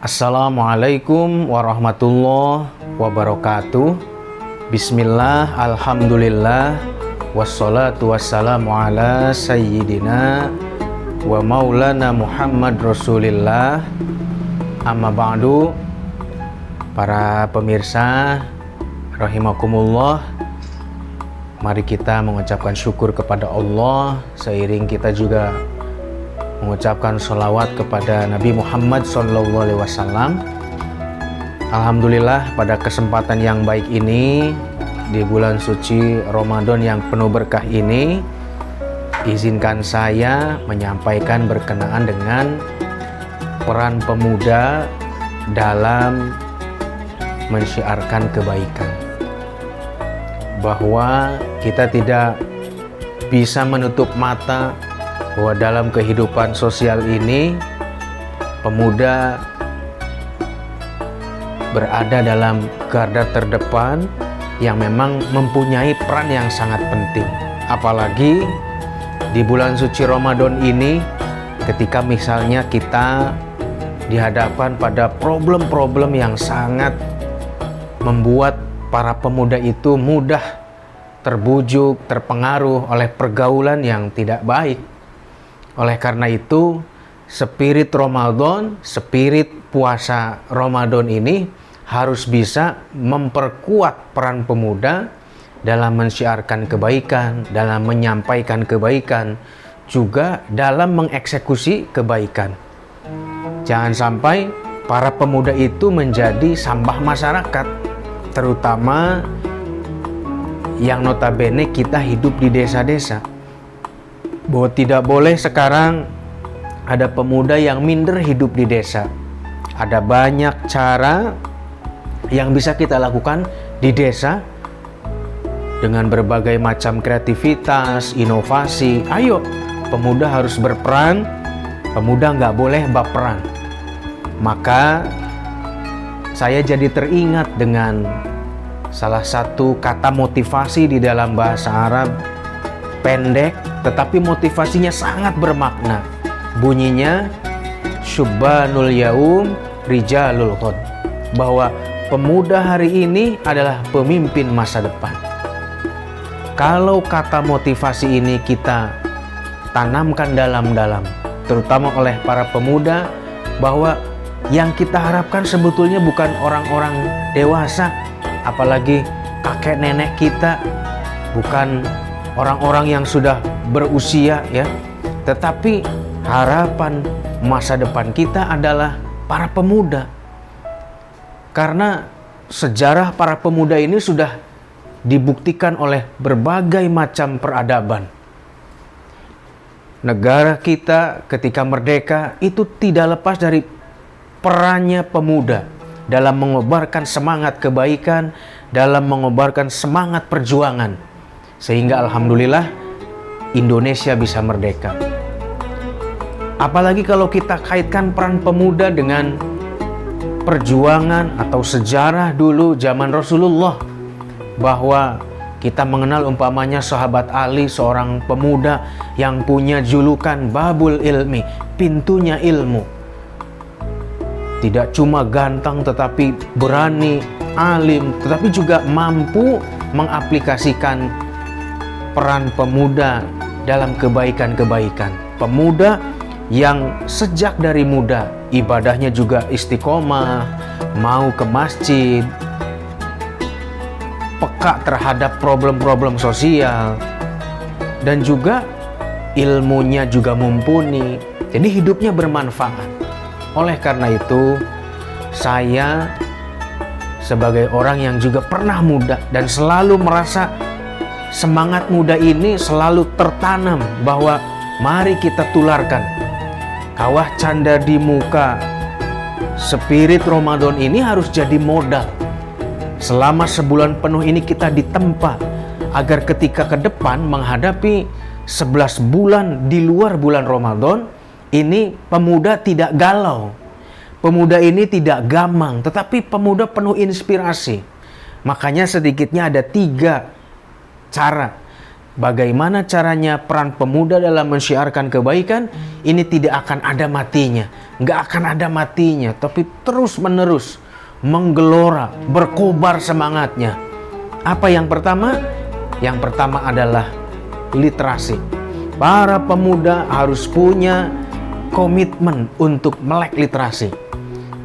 Assalamualaikum warahmatullahi wabarakatuh. Bismillah, alhamdulillah, wassalatu wassalamu ala sayyidina wa maulana Muhammad Rasulillah. Amma ba'du. Para pemirsa rahimakumullah, mari kita mengucapkan syukur kepada Allah, seiring kita juga mengucapkan sholawat kepada Nabi Muhammad SAW. Alhamdulillah, pada kesempatan yang baik ini, di bulan suci Ramadan yang penuh berkah ini, izinkan saya menyampaikan berkenaan dengan peran pemuda dalam mensyiarkan kebaikan. Bahwa kita tidak bisa menutup mata bahwa dalam kehidupan sosial ini pemuda berada dalam garda terdepan yang memang mempunyai peran yang sangat penting. Apalagi di bulan suci Ramadan ini, ketika misalnya kita dihadapkan pada problem-problem yang sangat membuat para pemuda itu mudah terbujuk, terpengaruh oleh pergaulan yang tidak baik. Oleh karena itu, spirit Ramadan, spirit puasa Ramadan ini harus bisa memperkuat peran pemuda dalam mensyiarkan kebaikan, dalam menyampaikan kebaikan, juga dalam mengeksekusi kebaikan. Jangan sampai para pemuda itu menjadi sampah masyarakat, terutama yang notabene kita hidup di desa-desa. Bahwa tidak boleh sekarang ada pemuda yang minder hidup di desa. Ada banyak cara yang bisa kita lakukan di desa dengan berbagai macam kreativitas, inovasi. Ayo, pemuda harus berperan, pemuda nggak boleh baperan. Maka saya jadi teringat dengan salah satu kata motivasi di dalam bahasa Arab, pendek tetapi motivasinya sangat bermakna. Bunyinya syubbanul yaum rijalul ghad, bahwa pemuda hari ini adalah pemimpin masa depan. Kalau kata motivasi ini kita tanamkan dalam-dalam, terutama oleh para pemuda, bahwa yang kita harapkan sebetulnya bukan orang-orang dewasa, apalagi kakek nenek kita, bukan orang-orang yang sudah berusia ya, tetapi harapan masa depan kita adalah para pemuda. Karena sejarah para pemuda ini sudah dibuktikan oleh berbagai macam peradaban. Negara kita ketika merdeka itu tidak lepas dari perannya pemuda dalam mengobarkan semangat kebaikan, dalam mengobarkan semangat perjuangan, sehingga alhamdulillah Indonesia bisa merdeka. Apalagi kalau kita kaitkan peran pemuda dengan perjuangan atau sejarah dulu zaman Rasulullah, bahwa kita mengenal umpamanya sahabat Ali, seorang pemuda yang punya julukan Babul Ilmi, pintunya ilmu. Tidak cuma ganteng tetapi berani, alim, tetapi juga mampu mengaplikasikan peran pemuda dalam kebaikan-kebaikan. Pemuda yang sejak dari muda ibadahnya juga istiqomah, mau ke masjid, peka terhadap problem-problem sosial, dan juga ilmunya juga mumpuni. Jadi hidupnya bermanfaat. Oleh karena itu, saya sebagai orang yang juga pernah muda dan selalu merasa semangat muda ini selalu tertanam, bahwa mari kita tularkan kawah canda di muka. Spirit Ramadan ini harus jadi modal. Selama sebulan penuh ini kita ditempa, agar ketika ke depan menghadapi 11 bulan di luar bulan Ramadan, ini pemuda tidak galau. Pemuda ini tidak gamang, tetapi pemuda penuh inspirasi. Makanya sedikitnya ada 3 cara bagaimana caranya peran pemuda dalam mensyiarkan kebaikan, ini tidak akan ada matinya. Nggak akan ada matinya, tapi terus menerus menggelora, berkobar semangatnya. Apa yang pertama? Yang pertama adalah literasi. Para pemuda harus punya komitmen untuk melek literasi.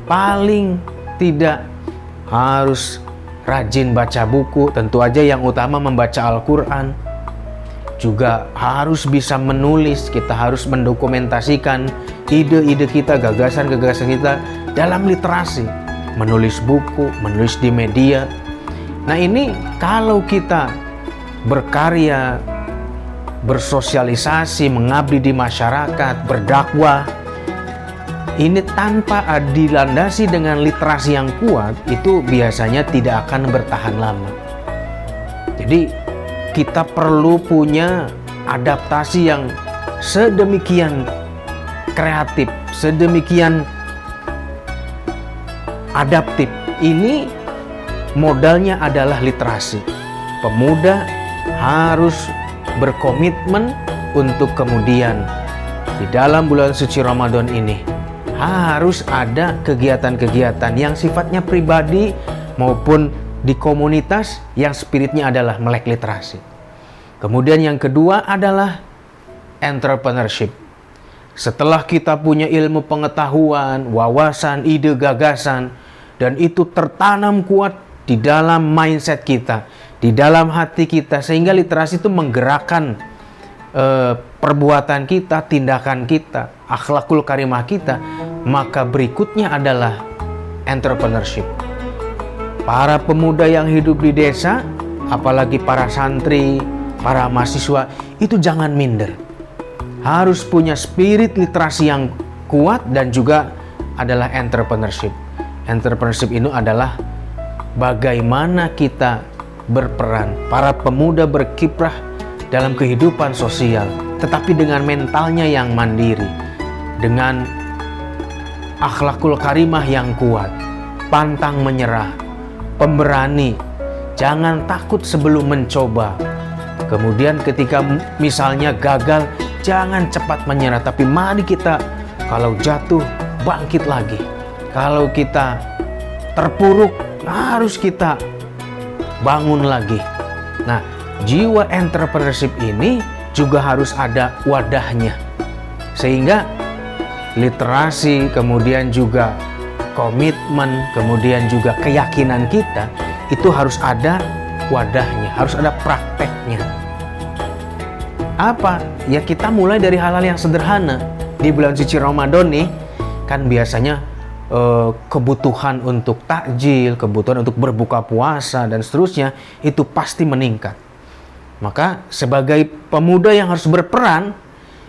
Paling tidak harus rajin baca buku, tentu aja yang utama membaca Al-Quran. Juga harus bisa menulis, kita harus mendokumentasikan ide-ide kita, gagasan-gagasan kita dalam literasi. Menulis buku, menulis di media. Nah ini kalau kita berkarya, bersosialisasi, mengabdi di masyarakat, berdakwah, ini tanpa dilandasi dengan literasi yang kuat, itu biasanya tidak akan bertahan lama. Jadi kita perlu punya adaptasi yang sedemikian kreatif, sedemikian adaptif. Ini modalnya adalah literasi. Pemuda harus berkomitmen untuk kemudian di dalam bulan suci Ramadan ini harus ada kegiatan-kegiatan yang sifatnya pribadi maupun di komunitas yang spiritnya adalah melek literasi. Kemudian yang kedua adalah entrepreneurship. Setelah kita punya ilmu pengetahuan, wawasan, ide, gagasan, dan itu tertanam kuat di dalam mindset kita, di dalam hati kita, sehingga literasi itu menggerakkan perbuatan kita, tindakan kita, akhlakul karimah kita, maka berikutnya adalah entrepreneurship. Para pemuda yang hidup di desa, apalagi para santri, para mahasiswa, itu jangan minder. Harus punya spirit literasi yang kuat dan juga adalah entrepreneurship. Entrepreneurship ini adalah bagaimana kita berperan, para pemuda berkiprah dalam kehidupan sosial, tetapi dengan mentalnya yang mandiri, dengan akhlakul karimah yang kuat, pantang menyerah, pemberani, jangan takut sebelum mencoba. Kemudian ketika misalnya gagal, jangan cepat menyerah, tapi mari kita kalau jatuh bangkit lagi. Kalau kita terpuruk, harus kita bangun lagi. Nah, jiwa entrepreneurship ini juga harus ada wadahnya. Sehingga literasi, kemudian juga komitmen, kemudian juga keyakinan kita itu harus ada wadahnya, harus ada prakteknya. Apa? Ya kita mulai dari hal-hal yang sederhana. Di bulan suci Ramadan nih, kan biasanya kebutuhan untuk takjil, kebutuhan untuk berbuka puasa dan seterusnya itu pasti meningkat. Maka sebagai pemuda yang harus berperan,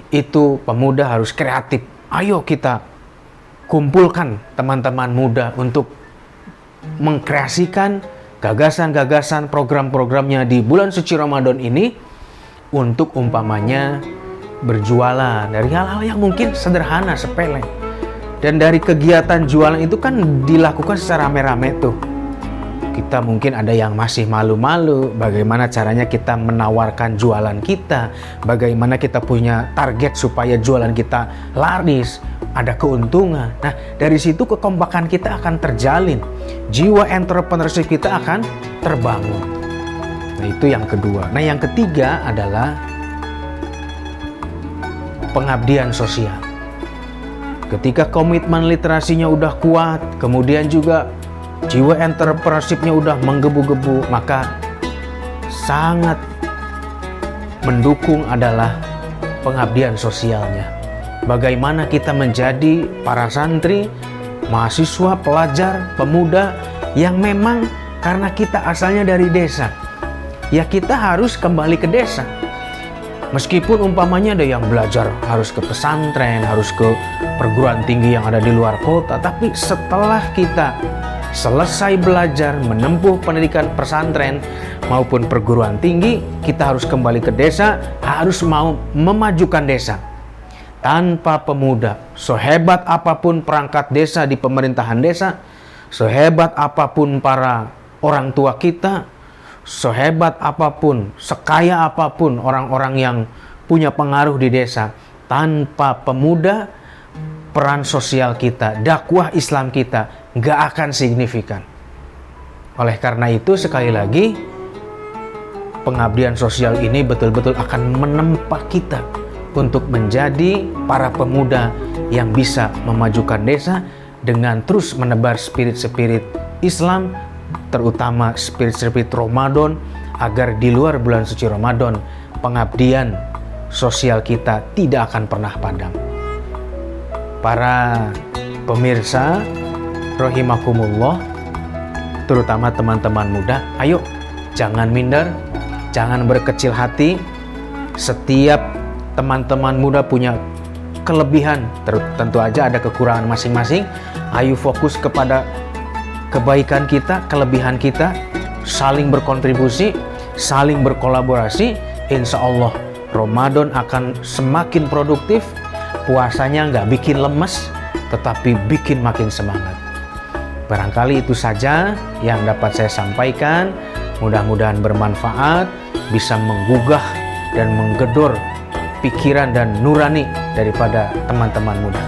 itu pemuda harus kreatif. Ayo kita kumpulkan teman-teman muda untuk mengkreasikan gagasan-gagasan program-programnya di bulan suci Ramadan ini untuk umpamanya berjualan dari hal-hal yang mungkin sederhana, sepele. Dan dari kegiatan jualan itu kan dilakukan secara rame-rame tuh. Kita mungkin ada yang masih malu-malu, bagaimana caranya kita menawarkan jualan kita, bagaimana kita punya target supaya jualan kita laris, ada keuntungan. Nah, dari situ kekompakan kita akan terjalin, jiwa entrepreneurship kita akan terbangun. Nah, itu yang kedua. Nah, yang ketiga adalah pengabdian sosial. Ketika komitmen literasinya udah kuat, kemudian juga jiwa entrepreneurship-nya udah menggebu-gebu, maka sangat mendukung adalah pengabdian sosialnya. Bagaimana kita menjadi para santri, mahasiswa, pelajar, pemuda yang memang karena kita asalnya dari desa, ya kita harus kembali ke desa. Meskipun umpamanya ada yang belajar harus ke pesantren, harus ke perguruan tinggi yang ada di luar kota, tapi setelah kita selesai belajar menempuh pendidikan pesantren maupun perguruan tinggi, kita harus kembali ke desa, harus mau memajukan desa. Tanpa pemuda, sehebat apapun perangkat desa di pemerintahan desa, sehebat apapun para orang tua kita, sehebat apapun, sekaya apapun orang-orang yang punya pengaruh di desa, tanpa pemuda, peran sosial kita, dakwah Islam kita nggak akan signifikan. Oleh karena itu, sekali lagi, pengabdian sosial ini betul-betul akan menempa kita untuk menjadi para pemuda yang bisa memajukan desa dengan terus menebar spirit-spirit Islam, terutama spirit-spirit Ramadan, agar di luar bulan suci Ramadan pengabdian sosial kita tidak akan pernah padam. Para pemirsa rahimakumullah, terutama teman-teman muda, ayo jangan minder, jangan berkecil hati. Setiap teman-teman muda punya kelebihan, tentu aja ada kekurangan masing-masing. Ayo fokus kepada kebaikan kita, kelebihan kita, saling berkontribusi, saling berkolaborasi. Insya Allah Ramadan akan semakin produktif, puasanya nggak bikin lemes, tetapi bikin makin semangat. Barangkali itu saja yang dapat saya sampaikan. Mudah-mudahan bermanfaat, bisa menggugah dan menggedor pikiran dan nurani daripada teman-teman muda.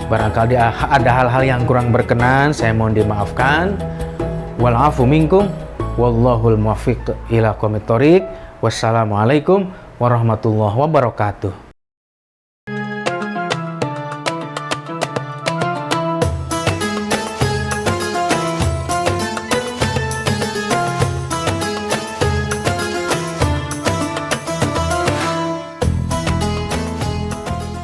Barangkali ada hal-hal yang kurang berkenan, saya mohon dimaafkan. Wal afu minkum, wallahul muwaffiq ila aqwamit thoriq. Wassalamualaikum warahmatullahi wabarakatuh.